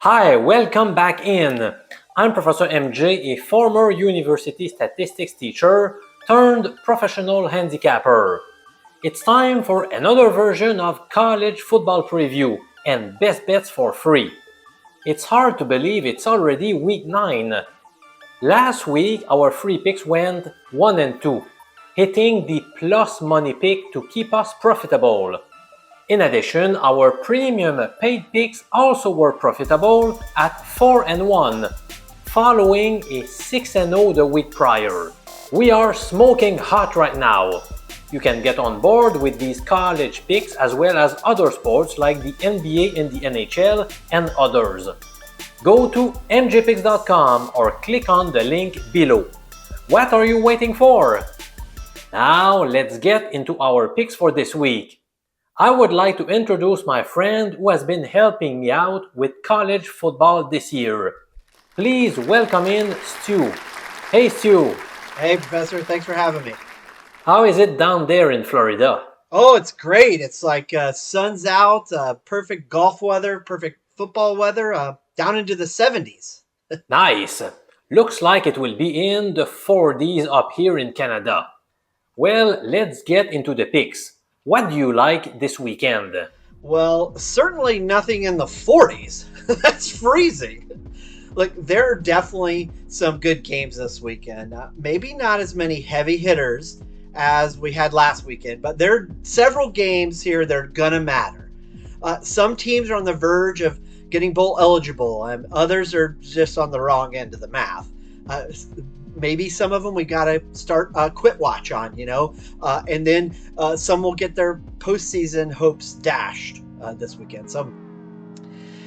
Hi, welcome back in. I'm Professor MJ, a former university statistics teacher turned professional handicapper. It's time for another version of college football preview and best bets for free. It's hard to believe it's already week 9. Last week, our free picks went 1 and 2, hitting the plus money pick to keep us profitable. In addition, our premium paid picks also were profitable at 4 and 1, following a 6 and 0 the week prior. We are smoking hot right now. You can get on board with these college picks as well as other sports like the NBA and the NHL and others. Go to mjpicks.com or click on the link below. What are you waiting for? Now let's get into our picks for this week. I would like to introduce my friend who has been helping me out with college football this year. Please welcome in Stu. Hey Stu, Hey, Professor. Thanks for having me. how is it down there in Florida? Oh, it's great. It's like sun's out, perfect golf weather, perfect football weather, down into the 70s. Nice. Looks like it will be in the 40s up here in Canada. Well, let's get into the picks. What do you like this weekend? Well, certainly nothing in the 40s. That's freezing. Look, there are definitely some good games this weekend. Maybe not as many heavy hitters as we had last weekend, but there are several games here that are going to matter. Some teams are on the verge of getting bowl eligible, and others are just on the wrong end of the math. Uh, Maybe some of them we got to start quit watch on, and then some will get their postseason hopes dashed this weekend. So,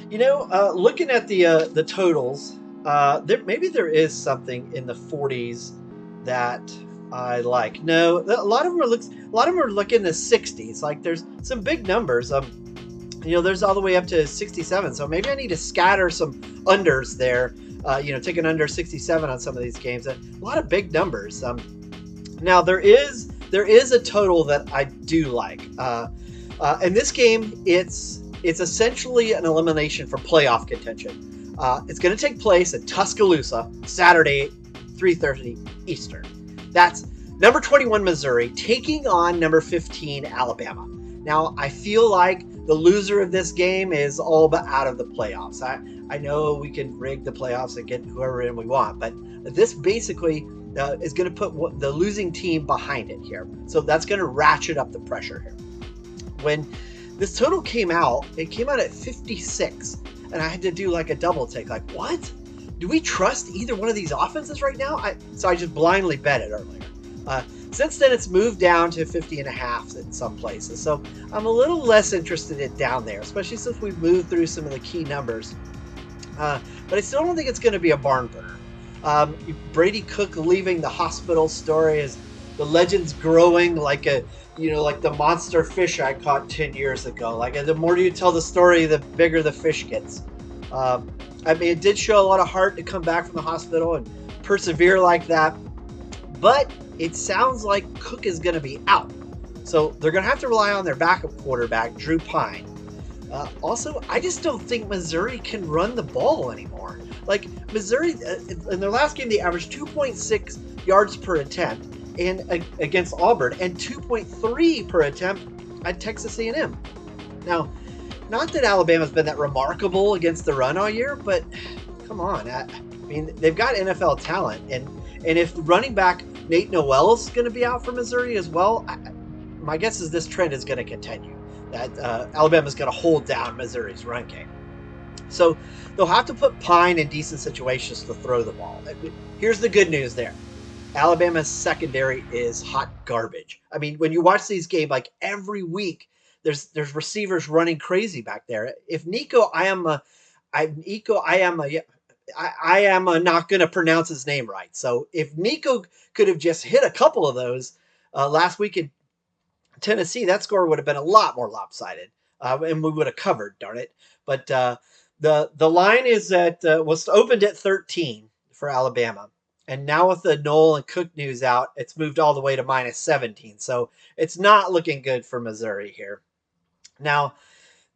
looking at the totals, there is something in the 40s that I like. No, a lot of them are looking in the 60s. Like there's some big numbers. There's all the way up to 67. So maybe I need to scatter some unders there. Take an under 67 on some of these games. A lot of big numbers. Now there is a total that I do like. In this game, it's essentially an elimination from playoff contention. It's going to take place in Tuscaloosa Saturday, 3:30 Eastern. That's number 21 Missouri taking on number 15 Alabama. Now I feel like the loser of this game is all but out of the playoffs. I know we can rig the playoffs and get whoever in we want, but this basically is going to put the losing team behind it here. So that's going to ratchet up the pressure here. When this total came out, it came out at 56, and I had to do like a double take. Like, what? Do we trust either one of these offenses right now? So I just blindly bet it earlier. Since then, it's moved down to 50.5 in some places. So I'm a little less interested in down there, especially since we've moved through some of the key numbers. But I still don't think it's going to be a barn burner. Brady Cook leaving the hospital story is the legend's growing like the monster fish I caught 10 years ago. Like the more you tell the story, the bigger the fish gets. It did show a lot of heart to come back from the hospital and persevere like that. But it sounds like Cook is going to be out. So they're going to have to rely on their backup quarterback, Drew Pine. Also, I just don't think Missouri can run the ball anymore. Like Missouri, in their last game, they averaged 2.6 yards per attempt and against Auburn, and 2.3 per attempt at Texas A&M. Now, not that Alabama's been that remarkable against the run all year, but come on. They've got NFL talent, and if running back Nate Noel's going to be out for Missouri as well, my guess is this trend is going to continue. That Alabama's going to hold down Missouri's run game. So they'll have to put Pine in decent situations to throw the ball. Here's the good news there. Alabama's secondary is hot garbage. When you watch these games, like every week, there's receivers running crazy back there. If I am not going to pronounce his name right. So if Nico could have just hit a couple of those last week in Tennessee, that score would have been a lot more lopsided, and we would have covered, darn it. But the line is was opened at 13 for Alabama, and now with the Knoll and Cook news out, it's moved all the way to minus 17. So it's not looking good for Missouri here. Now,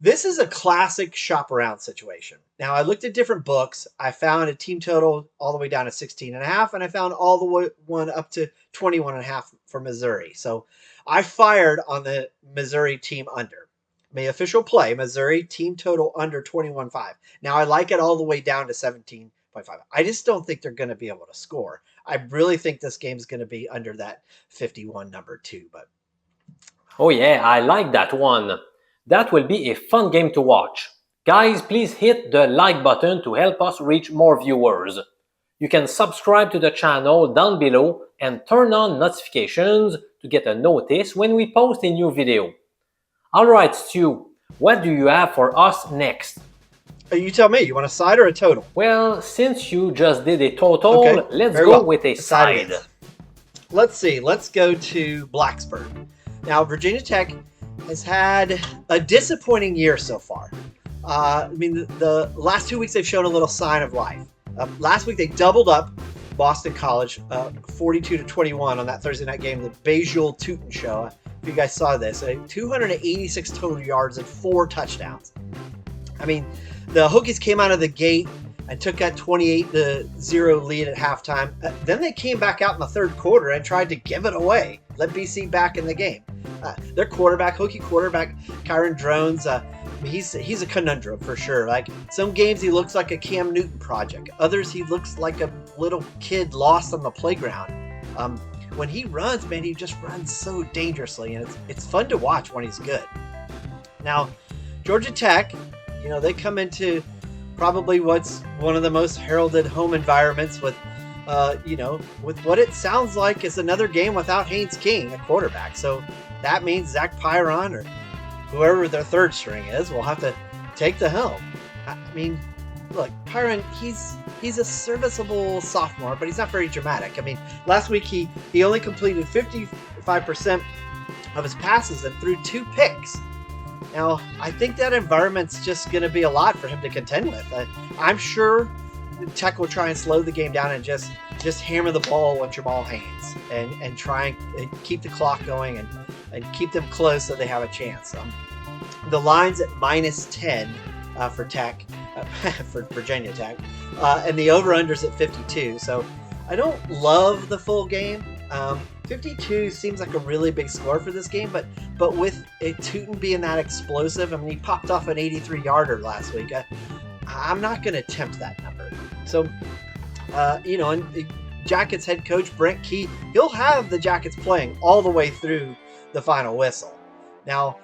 This is a classic shop around situation. Now, I looked at different books. I found a team total all the way down to 16.5, and I found all the way one up to 21.5 for Missouri. So I fired on the Missouri team under. My official play, Missouri team total under 21.5. Now, I like it all the way down to 17.5. I just don't think they're going to be able to score. I really think this game's going to be under that 51 number two, but Oh yeah, I like that one. That will be a fun game to watch. Guys, please hit the like button to help us reach more viewers. You can subscribe to the channel down below and turn on notifications to get a notice when we post a new video. Alright Stu, what do you have for us next? you tell me, you want a side or a total? Well, since you just did a total, Okay, let's very go well. with a side. Let's see. Let's go to Blacksburg. Now, Virginia Tech has had a disappointing year so far. I mean, the last 2 weeks they've shown a little sign of life. Last week they doubled up Boston College, 42-21 on that Thursday night game, the Bejeweled Tootin' Show. If you guys saw this, 286 total yards and 4 touchdowns. I mean, the Hokies came out of the gate and took that 28-0 lead at halftime. Then they came back out in the third quarter and tried to give it away, let BC back in the game. Their quarterback, Hokie quarterback, Kyron Drones, he's a conundrum for sure. Like, some games he looks like a Cam Newton project. Others he looks like a little kid lost on the playground. When he runs, man, he just runs so dangerously, and it's fun to watch when he's good. Now, Georgia Tech, they come into probably what's one of the most heralded home environments with what it sounds like is another game without Haynes King, a quarterback. So that means Zach Pyron or whoever their third string is will have to take the helm. I mean, look, Pyron, he's a serviceable sophomore, but he's not very dramatic. I mean, last week he only completed 55% of his passes and threw 2 picks. Now, I think that environment's just going to be a lot for him to contend with. I'm sure Tech will try and slow the game down and just hammer the ball with Jamal Haynes and try and keep the clock going and keep them close so they have a chance. The line's at -10 for Tech, for Virginia Tech, and the over-under's at 52. So I don't love the full game. 52 seems like a really big score for this game, but with Tootin being that explosive, I mean, he popped off an 83-yarder last week. I'm not going to tempt that number. So, and Jackets head coach Brent Key, he'll have the Jackets playing all the way through the final whistle. Now,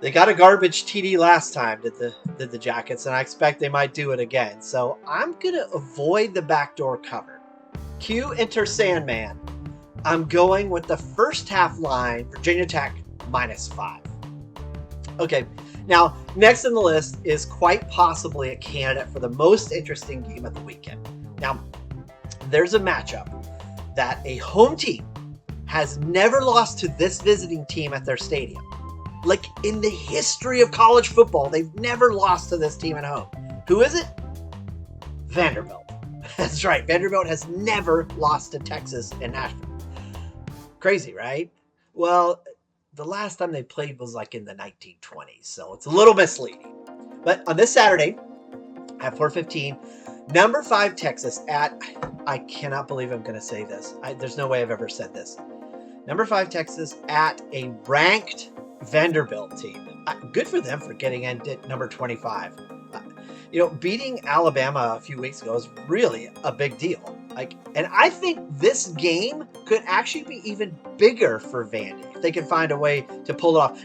they got a garbage TD last time, did the Jackets, and I expect they might do it again. So I'm going to avoid the backdoor cover. Cue enter Sandman. I'm going with the first half line, Virginia Tech -5. Okay, now next on the list is quite possibly a candidate for the most interesting game of the weekend. Now, there's a matchup that a home team has never lost to this visiting team at their stadium. Like, in the history of college football, they've never lost to this team at home. Who is it? Vanderbilt. That's right, Vanderbilt has never lost to Texas in Nashville. Crazy, right? Well, the last time they played was like in the 1920s, so it's a little misleading. But on this Saturday at 4:15, number 5 Texas I cannot believe I'm going to say this. There's no way I've ever said this. Number 5 Texas at a ranked Vanderbilt team. Good for them for getting in at number 25. Beating Alabama a few weeks ago is really a big deal. And I think this game could actually be even bigger for Vandy if they can find a way to pull it off.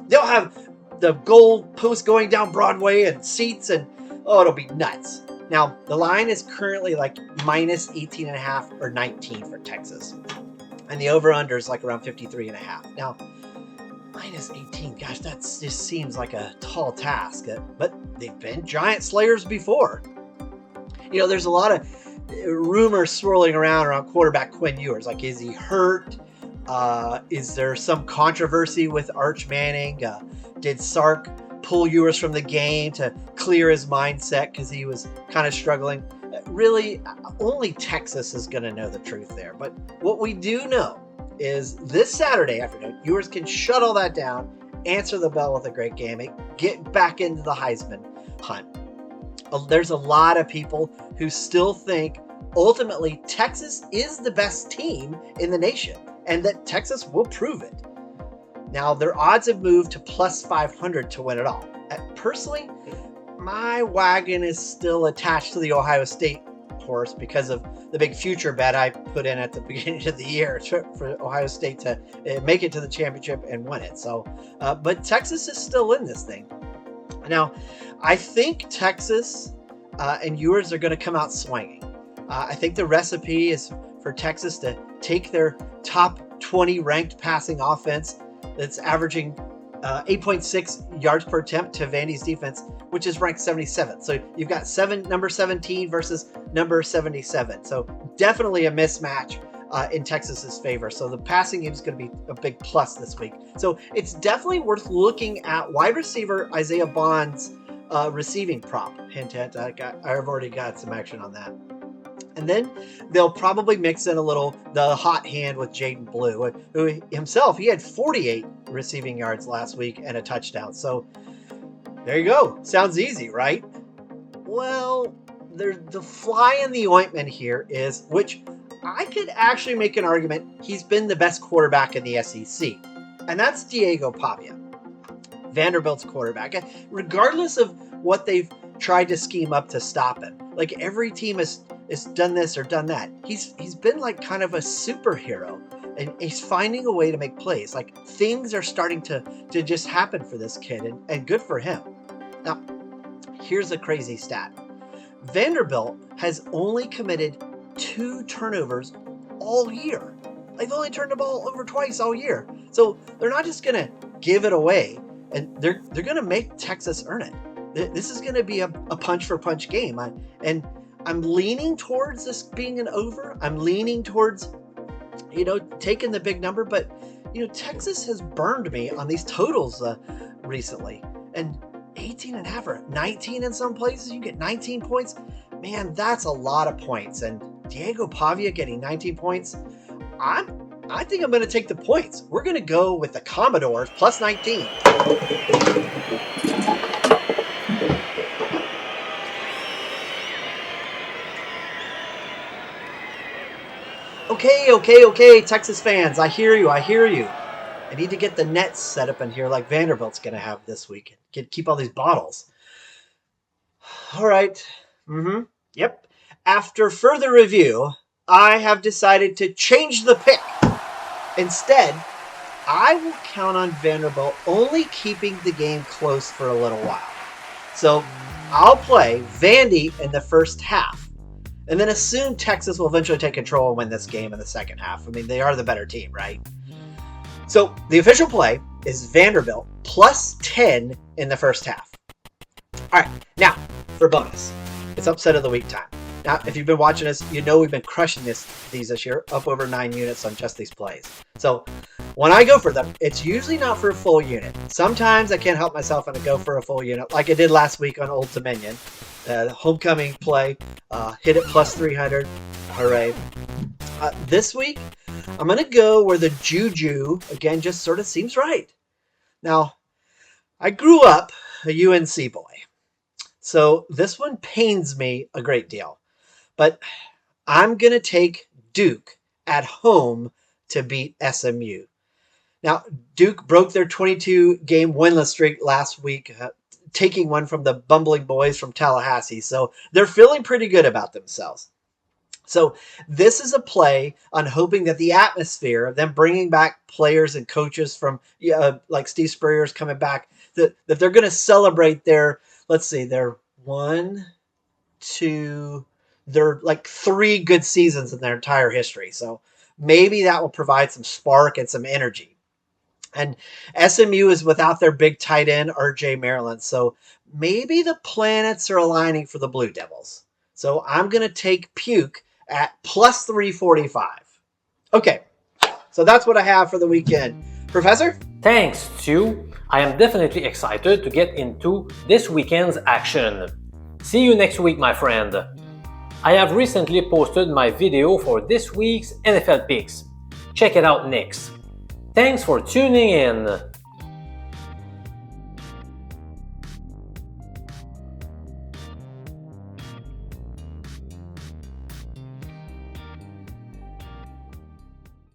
They'll have the goal post going down Broadway and seats, and it'll be nuts. Now, the line is currently like -18.5 or 19 for Texas, and the over/under is like around 53.5. Now, -18, gosh, that just seems like a tall task, but they've been giant slayers before. There's a lot of rumors swirling around quarterback Quinn Ewers. Like, is he hurt? Is there some controversy with Arch Manning? Did Sark pull Ewers from the game to clear his mindset because he was kind of struggling? Really, only Texas is going to know the truth there. But what we do know is this Saturday afternoon, Ewers can shut all that down answer the bell with a great game, get back into the Heisman hunt. There's a lot of people who still think ultimately Texas is the best team in the nation and that Texas will prove it. Now, their odds have moved to plus 500 to win it all. Personally, my wagon is still attached to the Ohio State horse because of the big future bet I put in at the beginning of the year for Ohio State to make it to the championship and win it. So, but Texas is still in this thing. Now, I think Texas and Ewers are going to come out swinging. I think the recipe is for Texas to take their top 20 ranked passing offense that's averaging 8.6 yards per attempt to Vandy's defense, which is ranked 77th. So you've got number 17 versus number 77. So definitely a mismatch in Texas's favor. So the passing game is going to be a big plus this week. So it's definitely worth looking at wide receiver Isaiah Bond's receiving prop. Hint, hint, I've already got some action on that. And then they'll probably mix in the hot hand with Jaden Blue, who himself, he had 48 receiving yards last week and a touchdown. So there you go. Sounds easy, right? Well, the fly in the ointment here is, which I could actually make an argument, he's been the best quarterback in the SEC. And that's Diego Pavia, Vanderbilt's quarterback. Regardless of what they've tried to scheme up to stop him. Like every team has done this or done that. He's been like kind of a superhero, and he's finding a way to make plays. Like things are starting to just happen for this kid, and good for him. Now, here's a crazy stat. Vanderbilt has only committed 2 turnovers all year. They've only turned the ball over twice all year. So they're not just going to give it away, and they're going to make Texas earn it. This is going to be a punch for punch game. And I'm leaning towards this being an over. I'm leaning towards, taking the big number. But, Texas has burned me on these totals recently. And 18.5 or 19 in some places. You get 19 points. Man, that's a lot of points. And Diego Pavia getting 19 points. I think I'm going to take the points. We're going to go with the Commodores plus 19. Okay, Texas fans, I hear you. I need to get the nets set up in here like Vanderbilt's going to have this week. Keep all these bottles. All right. Yep. After further review, I have decided to change the pick. Instead, I will count on Vanderbilt only keeping the game close for a little while. So I'll play Vandy in the first half. And then assume Texas will eventually take control and win this game in the second half. I mean, they are the better team, right? So the official play is Vanderbilt plus 10 in the first half. All right, now for bonus. It's upset of the week time. Now, if you've been watching us, you know we've been crushing these this year, up over 9 units on just these plays. So when I go for them, it's usually not for a full unit. Sometimes I can't help myself and I go for a full unit, like I did last week on Old Dominion. The homecoming play, hit it plus 300. Hooray. This week, I'm going to go where the juju, again, just sort of seems right. Now, I grew up a UNC boy, so this one pains me a great deal. But I'm going to take Duke at home to beat SMU. Now, Duke broke their 22-game winless streak last week, taking one from the bumbling boys from Tallahassee. So they're feeling pretty good about themselves. So this is a play on hoping that the atmosphere of them bringing back players and coaches from like Steve Spurrier's coming back, that they're going to celebrate their like 3 good seasons in their entire history. So maybe that will provide some spark and some energy. And SMU is without their big tight end, RJ Maryland. So maybe the planets are aligning for the Blue Devils. So I'm going to take Puke at plus 345. Okay, so that's what I have for the weekend. Professor? Thanks, Stu. I am definitely excited to get into this weekend's action. See you next week, my friend. I have recently posted my video for this week's NFL picks. Check it out next. Thanks for tuning in.